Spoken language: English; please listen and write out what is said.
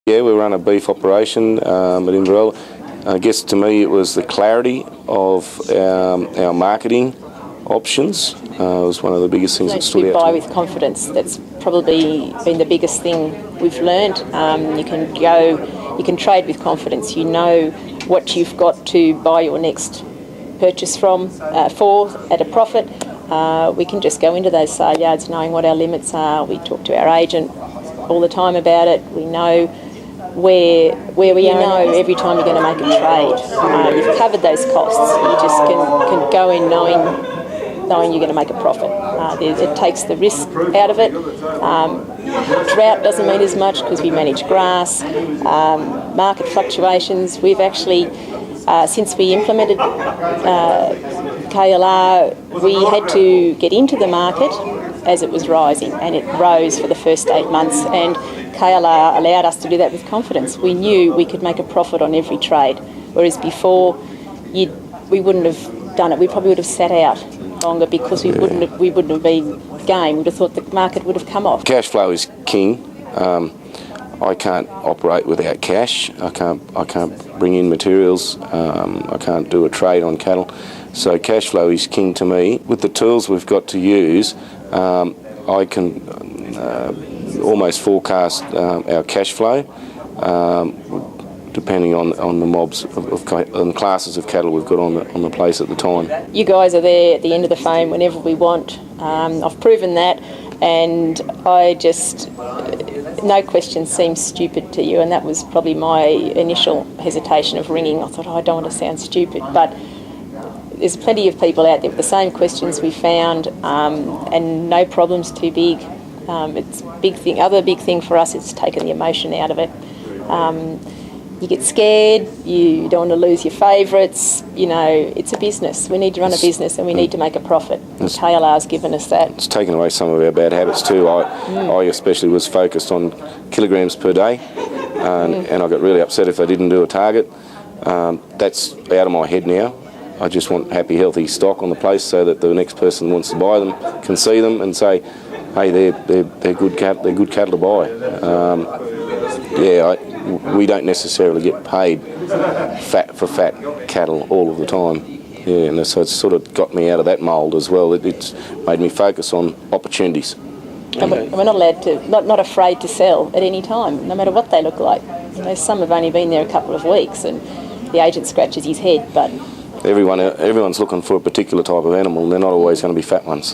Yeah, we run a beef operation at Inverell. I guess to me it was the clarity of our marketing options. It was one of the biggest things that stood out. Buy with confidence. That's probably been the biggest thing we've learned. You can trade with confidence. You know what you've got to buy your next purchase for at a profit. We can just go into those sale yards knowing what our limits are. We talk to our agent all the time about it. We know where we know every time you're going to make a trade. You've covered those costs. You just can go in knowing you're going to make a profit. It takes the risk out of it. Drought doesn't mean as much because we manage grass, market fluctuations. We've actually, since we implemented KLR, we had to get into the market as it was rising, and it rose for the first 8 months, and KLR allowed us to do that with confidence. We knew we could make a profit on every trade, whereas before we wouldn't have done it. We probably would have sat out longer because we wouldn't have been game. We'd have thought the market would have come off. Cash flow is king. I can't operate without cash. I can't bring in materials. I can't do a trade on cattle. So cash flow is king to me. With the tools we've got to use, I can almost forecast our cash flow depending on the mobs and classes of cattle we've got on the place at the time. You guys are there at the end of the phone whenever we want. I've proven that, and no question seems stupid to you, and that was probably my initial hesitation of ringing. I thought, I don't want to sound stupid, but there's plenty of people out there with the same questions we found, and no problem's too big. It's a big thing. Other big thing for us is taking the emotion out of it. You get scared, you don't want to lose your favourites, it's a business. We need to run a business and we need to make a profit. KLR's given us that. It's taken away some of our bad habits too. I especially was focused on kilograms per day, and I got really upset if I didn't do a target. That's out of my head now. I just want happy, healthy stock on the place so that the next person who wants to buy them can see them and say, hey, they're good cattle. They're good cattle to buy. We don't necessarily get paid for fat cattle all of the time. Yeah, and so it's sort of got me out of that mould as well. It's made me focus on opportunities. And we're not allowed to, not afraid to sell at any time, no matter what they look like. Some have only been there a couple of weeks, and the agent scratches his head, but everyone's looking for a particular type of animal, and they're not always going to be fat ones.